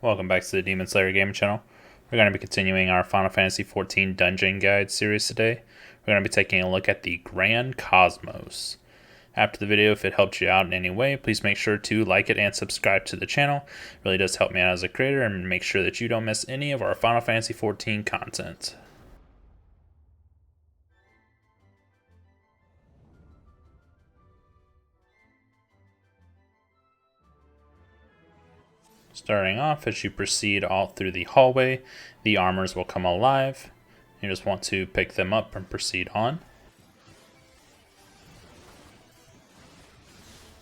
Welcome back to the Demon Slayer Gaming Channel. We're going to be continuing our Final Fantasy XIV Dungeon Guide series today. We're going to be taking a look at the Grand Cosmos. After the video, if it helped you out in any way, please make sure to like it and subscribe to the channel. It really does help me out as a creator and make sure that you don't miss any of our Final Fantasy XIV content. Starting off, as you proceed all through the hallway, the armors will come alive. You just want to pick them up and proceed on.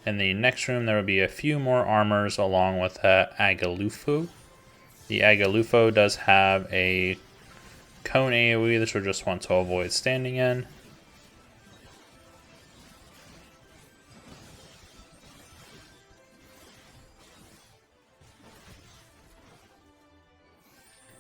In the next room, there will be a few more armors along with Agalufo. The Agalufo does have a cone AoE that you'll just want to avoid standing in.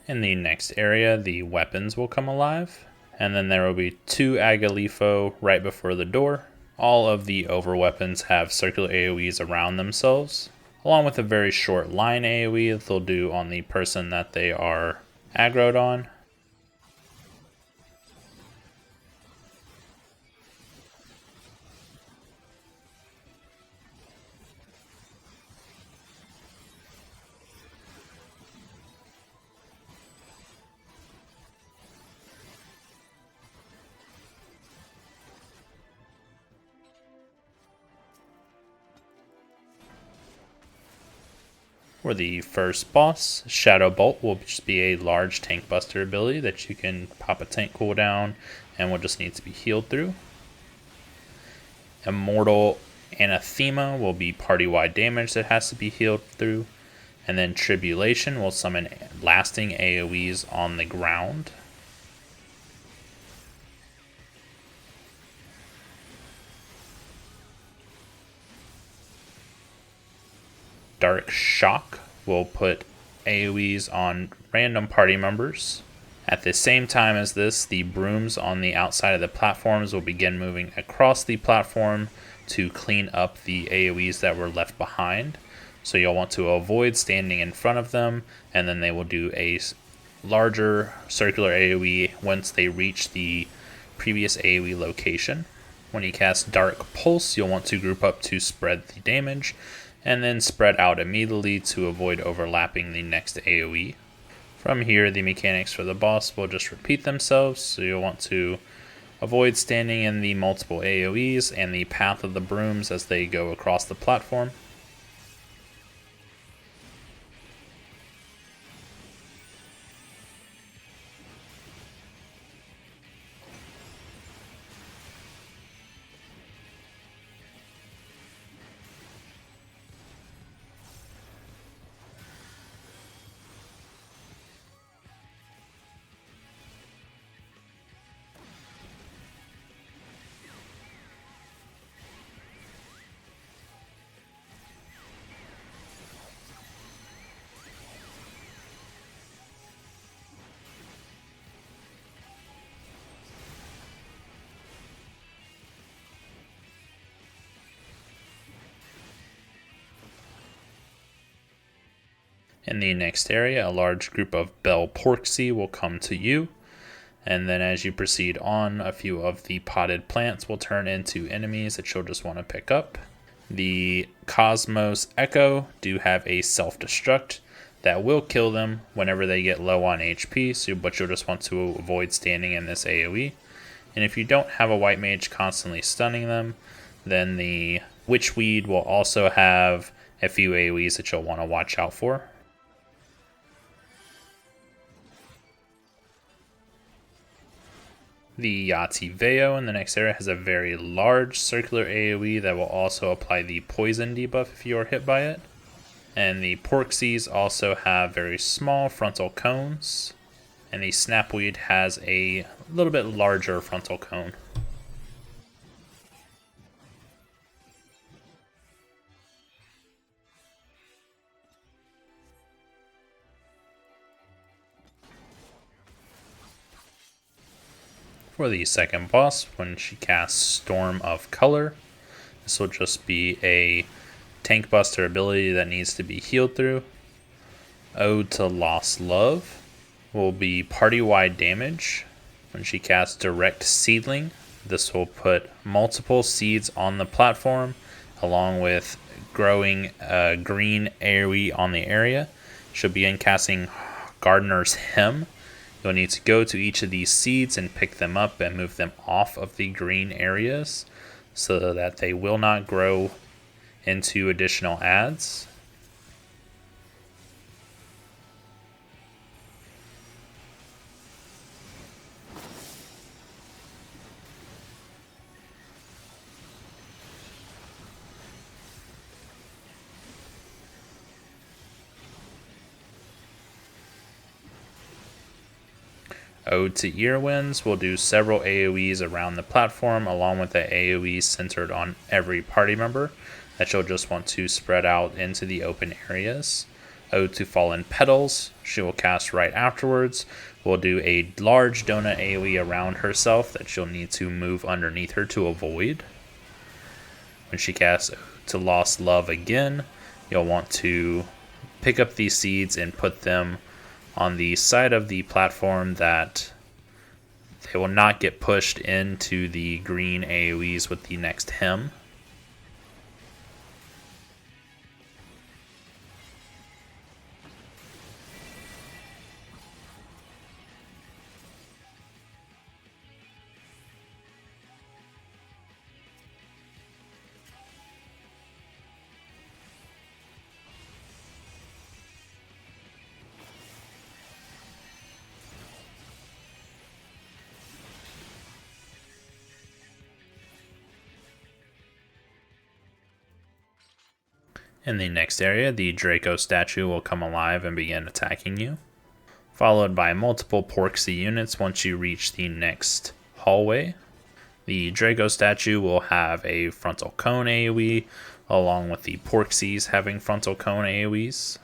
In the next area, the weapons will come alive, and then there will be two Agalufo right before the door. All of the overweapons have circular AoEs around themselves, along with a very short line AoE that they'll do on the person that they are aggroed on. For the first boss, Shadow Bolt will just be a large tank buster ability that you can pop a tank cooldown and will just need to be healed through. Immortal Anathema will be party-wide damage that has to be healed through. And then Tribulation will summon lasting AoEs on the ground. Dark Shock will put AoEs on random party members. At the same time as this, the brooms on the outside of the platforms will begin moving across the platform to clean up the AoEs that were left behind. So you'll want to avoid standing in front of them, and then they will do a larger circular AoE once they reach the previous AoE location. When you cast Dark Pulse, you'll want to group up to spread the damage, and then spread out immediately to avoid overlapping the next AoE. From here, the mechanics for the boss will just repeat themselves, so you'll want to avoid standing in the multiple AoEs and the path of the brooms as they go across the platform. In the next area, a large group of Belporxi will come to you, and then as you proceed on, a few of the potted plants will turn into enemies that you'll just want to pick up. The Cosmos Echo do have a self-destruct that will kill them whenever they get low on HP, but you'll just want to avoid standing in this AoE. And if you don't have a white mage constantly stunning them, then the Witchweed will also have a few AoEs that you'll want to watch out for. The Yativeo in the next area has a very large circular AoE that will also apply the poison debuff if you are hit by it. And the Porxies also have very small frontal cones. And the Snapweed has a little bit larger frontal cone. For the second boss, when she casts Storm of Color, this will just be a tank buster ability that needs to be healed through. Ode to Lost Love will be party-wide damage. When she casts Direct Seedling, this will put multiple seeds on the platform along with growing green AoE on the area. She'll begin casting Gardener's Hymn. You'll need to go to each of these seeds and pick them up and move them off of the green areas so that they will not grow into additional ads. Ode to Earwinds will do several AoEs around the platform along with the AoEs centered on every party member that you'll just want to spread out into the open areas. Ode to Fallen Petals, she will cast right afterwards. Will do a large donut AoE around herself that you'll need to move underneath her to avoid. When she casts Ode to Lost Love again, you'll want to pick up these seeds and put them on the side of the platform that they will not get pushed into the green AoEs with the next hymn. In the next area, the Draco statue will come alive and begin attacking you, followed by multiple Porksy units once you reach the next hallway. The Draco statue will have a frontal cone AoE, along with the Porksies having frontal cone AoEs.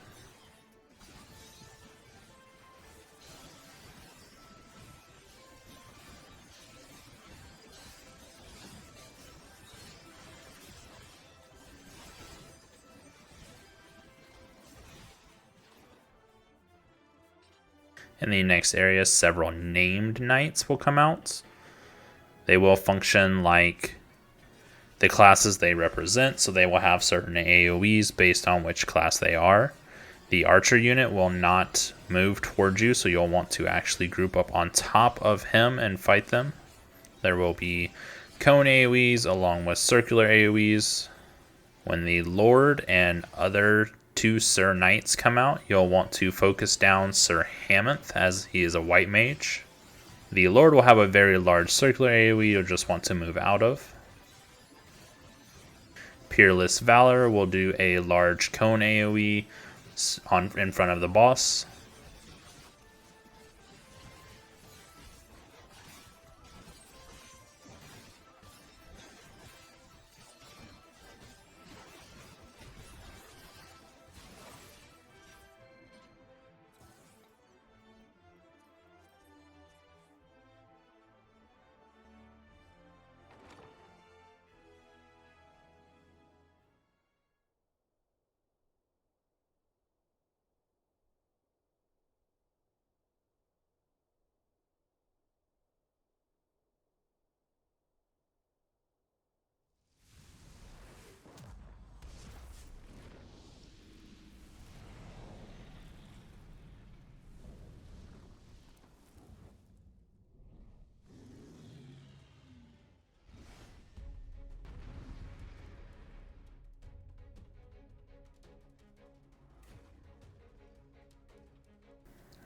In the next area, several named knights will come out. They will function like the classes they represent, so they will have certain AoEs based on which class they are. The archer unit will not move towards you, so you'll want to actually group up on top of him and fight them. There will be cone AoEs along with circular AoEs. When the Lord and other two Sir Knights come out, you'll want to focus down Sir Hamonth as he is a white mage. The Lord will have a very large circular AoE you'll just want to move out of. Peerless Valor will do a large cone AoE in front of the boss.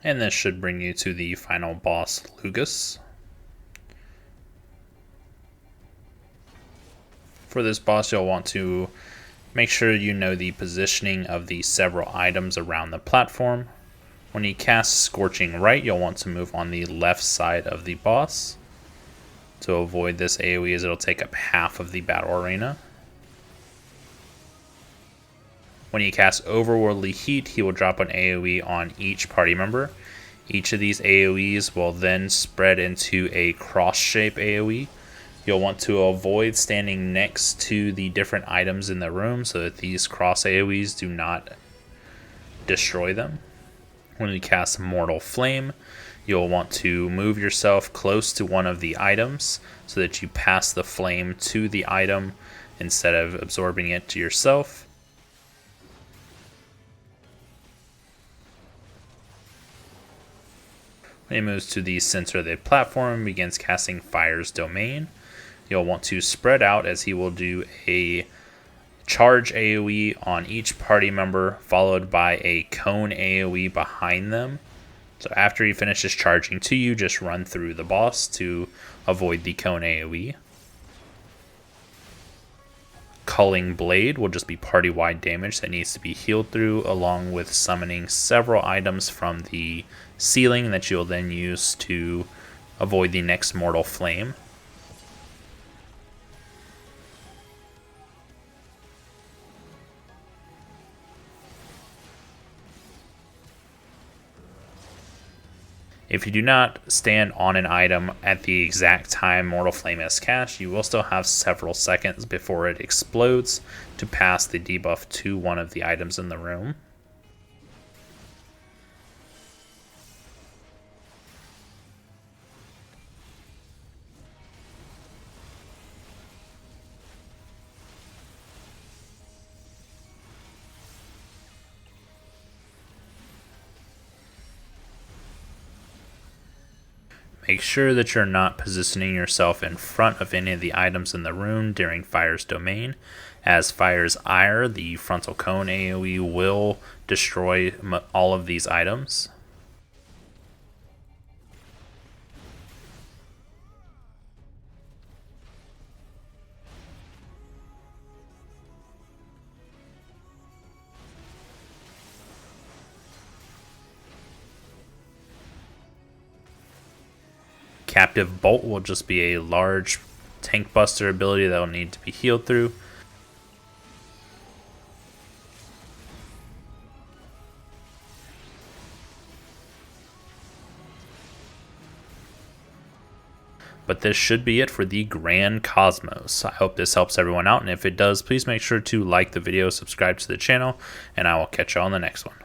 And this should bring you to the final boss, Lugus. For this boss, you'll want to make sure you know the positioning of the several items around the platform. When you cast Scorching Right, you'll want to move on the left side of the boss. To avoid this AoE, as it'll take up half of the battle arena. When you cast Overworldly Heat, he will drop an AoE on each party member. Each of these AoEs will then spread into a cross-shape AoE. You'll want to avoid standing next to the different items in the room so that these cross AoEs do not destroy them. When you cast Mortal Flame, you'll want to move yourself close to one of the items so that you pass the flame to the item instead of absorbing it to yourself. When he moves to the center of the platform and begins casting Fire's Domain, you'll want to spread out as he will do a charge AoE on each party member, followed by a cone AoE behind them. So after he finishes charging to you, just run through the boss to avoid the cone AoE. Culling Blade will just be party-wide damage that needs to be healed through, along with summoning several items from the ceiling that you'll then use to avoid the next Mortal Flame. If you do not stand on an item at the exact time Mortal Flame is cast, you will still have several seconds before it explodes to pass the debuff to one of the items in the room. Make sure that you're not positioning yourself in front of any of the items in the room during Fire's Domain, as Fire's Ire, the frontal cone AoE, will destroy all of these items. Captive Bolt will just be a large tank buster ability that will need to be healed through. But this should be it for the Grand Cosmos. I hope this helps everyone out, and if it does, please make sure to like the video, subscribe to the channel, and I will catch you on the next one.